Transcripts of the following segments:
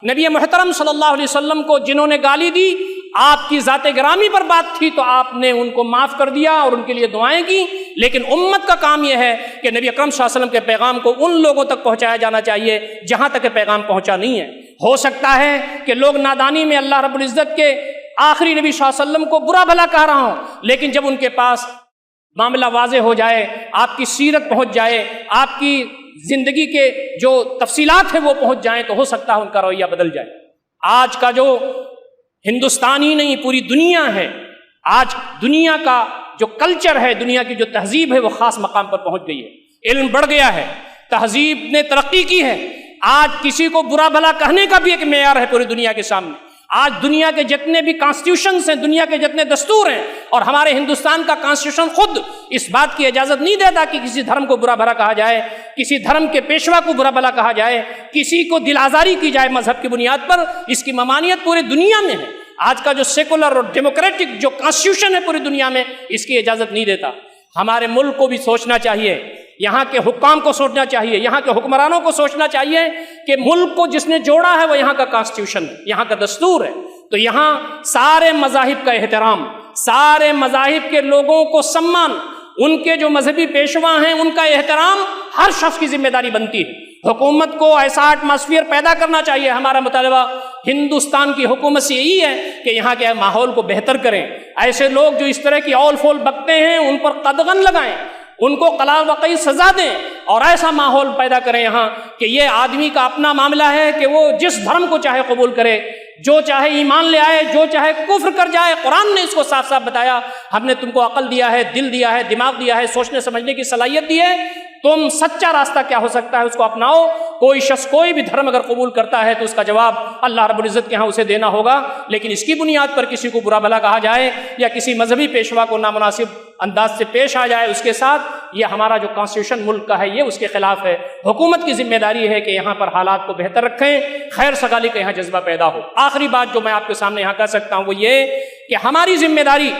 نبی محترم صلی اللہ علیہ وسلم کو جنہوں نے گالی دی، آپ کی ذات گرامی پر بات تھی تو آپ نے ان کو معاف کر دیا اور ان کے لیے دعائیں کی، لیکن امت کا کام یہ ہے کہ نبی اکرم صلی اللہ علیہ وسلم کے پیغام کو ان لوگوں تک پہنچایا جانا چاہیے جہاں تک پیغام پہنچا نہیں ہے۔ ہو سکتا ہے کہ لوگ نادانی میں اللہ رب العزت کے آخری نبی صلی اللہ علیہ وسلم کو برا بھلا کہہ رہا ہوں، لیکن جب ان کے پاس معاملہ واضح ہو جائے، آپ کی سیرت پہنچ جائے، آپ کی زندگی کے جو تفصیلات ہیں وہ پہنچ جائیں، تو ہو سکتا ہے ان کا رویہ بدل جائے۔ آج کا جو ہندوستان ہی نہیں پوری دنیا ہے، آج دنیا کا جو کلچر ہے، دنیا کی جو تہذیب ہے وہ خاص مقام پر پہنچ گئی ہے، علم بڑھ گیا ہے، تہذیب نے ترقی کی ہے۔ آج کسی کو برا بھلا کہنے کا بھی ایک معیار ہے پوری دنیا کے سامنے۔ آج دنیا کے جتنے بھی کانسٹیٹیوشنز ہیں، دنیا کے جتنے دستور ہیں، اور ہمارے ہندوستان کا کانسٹیٹیوشن خود اس بات کی اجازت نہیں دیتا کہ کسی دھرم کو برا بھلا کہا جائے، کسی دھرم کے پیشوا کو برا بھلا کہا جائے، کسی کو دل آزاری کی جائے مذہب کی بنیاد پر۔ اس کی ممانعت پوری دنیا میں ہے۔ آج کا جو سیکولر اور ڈیموکریٹک جو کانسٹیٹیوشن ہے پوری دنیا میں، اس کی اجازت نہیں دیتا۔ ہمارے ملک کو بھی سوچنا چاہیے، یہاں کے حکام کو سوچنا چاہیے، یہاں کے حکمرانوں کو سوچنا چاہیے کہ ملک کو جس نے جوڑا ہے وہ یہاں کا کانسٹیٹیوشن ہے، یہاں کا دستور ہے، تو یہاں سارے مذاہب کا احترام، سارے مذاہب کے لوگوں کو سمان، ان کے جو مذہبی پیشوا ہیں ان کا احترام ہر شخص کی ذمہ داری بنتی ہے۔ حکومت کو ایسا ایٹماسفیئر پیدا کرنا چاہیے۔ ہمارا مطالبہ ہندوستان کی حکومت سے یہی ہے کہ یہاں کے ماحول کو بہتر کریں، ایسے لوگ جو اس طرح کی اول فول بکتے ہیں ان پر قدغن لگائیں، ان کو قلع وقعی سزا دیں، اور ایسا ماحول پیدا کریں یہاں کہ یہ آدمی کا اپنا معاملہ ہے کہ وہ جس دھرم کو چاہے قبول کرے، جو چاہے ایمان لے آئے، جو چاہے کفر کر جائے۔ قرآن نے اس کو صاف صاف بتایا، ہم نے تم کو عقل دیا ہے، دل دیا ہے، دماغ دیا ہے، سوچنے سمجھنے کی صلاحیت دی ہے، تم سچا راستہ کیا ہو سکتا ہے اس کو اپناؤ۔ کوئی شخص کوئی بھی دھرم اگر قبول کرتا ہے تو اس کا جواب اللہ رب العزت کے ہاں اسے دینا ہوگا، لیکن اس کی بنیاد پر کسی کو برا بھلا کہا جائے یا کسی مذہبی پیشوا کو نامناسب انداز سے پیش آ جائے اس کے ساتھ، یہ ہمارا جو کانسٹیٹیوشن ملک کا ہے یہ اس کے خلاف ہے۔ حکومت کی ذمہ داری ہے کہ یہاں پر حالات کو بہتر رکھیں، خیر سگالی کا یہاں جذبہ پیدا ہو۔ آخری بات جو میں آپ کے سامنے یہاں کہہ سکتا ہوں وہ یہ کہ ہماری ذمہ داری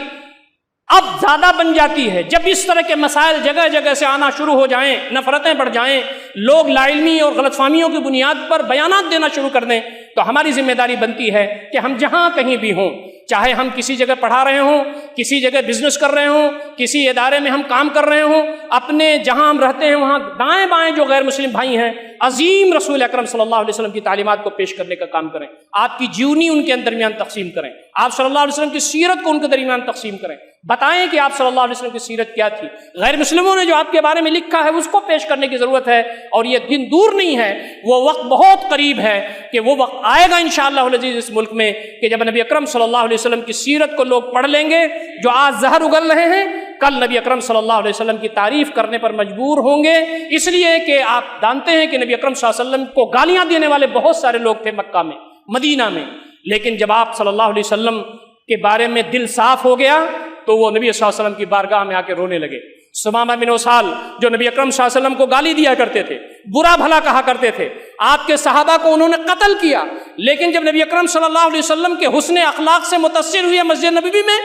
اب زیادہ بن جاتی ہے جب اس طرح کے مسائل جگہ جگہ سے آنا شروع ہو جائیں، نفرتیں بڑھ جائیں، لوگ لا علمی اور غلط فہمیوں کی بنیاد پر بیانات دینا شروع کر دیں، تو ہماری ذمہ داری بنتی ہے کہ ہم جہاں کہیں بھی ہوں، چاہے ہم کسی جگہ پڑھا رہے ہوں، کسی جگہ بزنس کر رہے ہوں، کسی ادارے میں ہم کام کر رہے ہوں، اپنے جہاں ہم رہتے ہیں وہاں دائیں بائیں جو غیر مسلم بھائی ہیں، عظیم رسول اکرم صلی اللہ علیہ وسلم کی تعلیمات کو پیش کرنے کا کام کریں، آپ کی جیونی ان کے درمیان تقسیم کریں، آپ صلی اللہ علیہ وسلم کی سیرت کو ان کے درمیان تقسیم کریں، بتائیں کہ آپ صلی اللہ علیہ وسلم کی سیرت کیا تھی۔ غیر مسلموں نے جو آپ کے بارے میں لکھا ہے اس کو پیش کرنے کی ضرورت ہے، اور یہ دن دور نہیں ہے، وہ وقت بہت قریب ہے کہ وہ وقت آئے گا انشاءاللہ العزیز اس ملک میں کہ جب نبی اکرم صلی اللہ علیہ وسلم کی سیرت کو لوگ پڑھ لیں گے، جو آج زہر اگل رہے ہیں کل نبی اکرم صلی اللہ علیہ وسلم کی تعریف کرنے پر مجبور ہوں گے، اس لیے کہ آپ جانتے ہیں کہ نبی اکرم صلی اللہ علیہ وسلم کو گالیاں دینے والے بہت سارے لوگ تھے مکہ میں، مدینہ میں، لیکن جب آپ صلی اللہ علیہ وسلم کے بارے میں دل صاف ہو گیا تو وہ نبی صلی اللہ علیہ وسلم کی بارگاہ میں آ کے رونے لگے۔ سمامہ بن اسال جو نبی اکرم صلی اللہ علیہ وسلم کو گالی دیا کرتے تھے، برا بھلا کہا کرتے تھے، آپ کے صحابہ کو انہوں نے قتل کیا، لیکن جب نبی اکرم صلی اللہ علیہ وسلم کے حسن اخلاق سے متاثر ہوئے مسجد نبوی میں،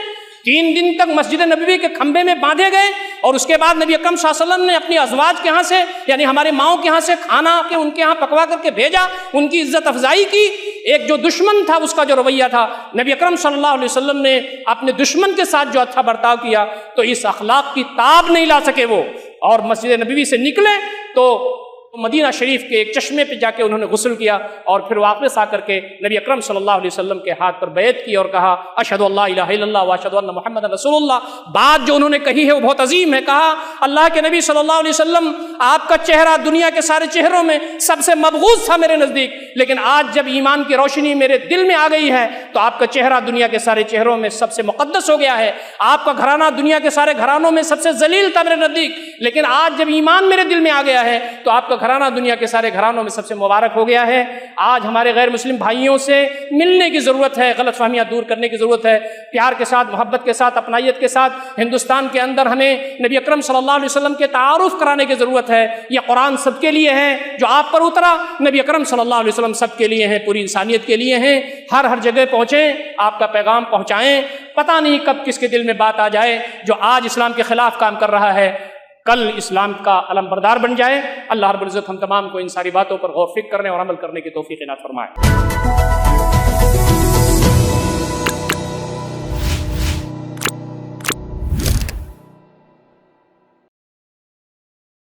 3 دن تک مسجد نبوی کے کھمبے میں باندھے گئے، اور اس کے بعد نبی اکرم صلی اللہ علیہ وسلم نے اپنی ازواج کے ہاں سے یعنی ہمارے ماؤں کے ہاں سے کھانا کے ان کے ہاں پکوا کر کے بھیجا، ان کی عزت افزائی کی۔ ایک جو دشمن تھا اس کا جو رویہ تھا، نبی اکرم صلی اللہ علیہ وسلم نے اپنے دشمن کے ساتھ جو اچھا برتاؤ کیا، تو اس اخلاق کی تاب نہیں لا سکے وہ، اور مسجد نبوی سے نکلے تو مدینہ شریف کے ایک چشمے پہ جا کے انہوں نے غسل کیا، اور پھر واپس آ کر کے نبی اکرم صلی اللہ علیہ وسلم کے ہاتھ پر بیعت کی اور کہا اشہد ان لا الہ الا اللہ واشہد ان محمد رسول اللہ۔ بات جو انہوں نے کہی ہے وہ بہت عظیم ہے، کہا اللہ کے نبی صلی اللہ علیہ وسلم آپ کا چہرہ دنیا کے سارے چہروں میں سب سے مبغوض تھا میرے نزدیک، لیکن آج جب ایمان کی روشنی میرے دل میں آ گئی ہے تو آپ کا چہرہ دنیا کے سارے چہروں میں سب سے مقدس ہو گیا ہے۔ آپ کا گھرانہ دنیا کے سارے گھرانوں میں سب سے ذلیل تھا میرے نزدیک، لیکن آج جب ایمان میرے دل میں آ گیا ہے تو آپ کا گھرانہ دنیا کے سارے گھرانوں میں سب سے مبارک ہو گیا ہے۔ آج ہمارے غیر مسلم بھائیوں سے ملنے کی ضرورت ہے، غلط فہمیاں دور کرنے کی ضرورت ہے، پیار کے ساتھ، محبت کے ساتھ، اپنائیت کے ساتھ ہندوستان کے اندر ہمیں نبی اکرم صلی اللہ علیہ وسلم کے تعارف کرانے کی ضرورت ہے۔ یہ قرآن سب کے لیے ہے، جو آپ پر اترا نبی اکرم صلی اللہ علیہ وسلم سب کے لیے ہیں، پوری انسانیت کے لیے ہیں۔ ہر جگہ پہنچیں، آپ کا پیغام پہنچائیں، پتہ نہیں کب کس کے دل میں بات آ جائے جو آج اسلام کے خلاف کام کر رہا ہے، کل اسلام کا علم بردار بن جائے۔ اللہ رب العزت ہم تمام کو ان ساری باتوں پر غور و فکر کرنے اور عمل کرنے کی توفیق عنایت فرمائے۔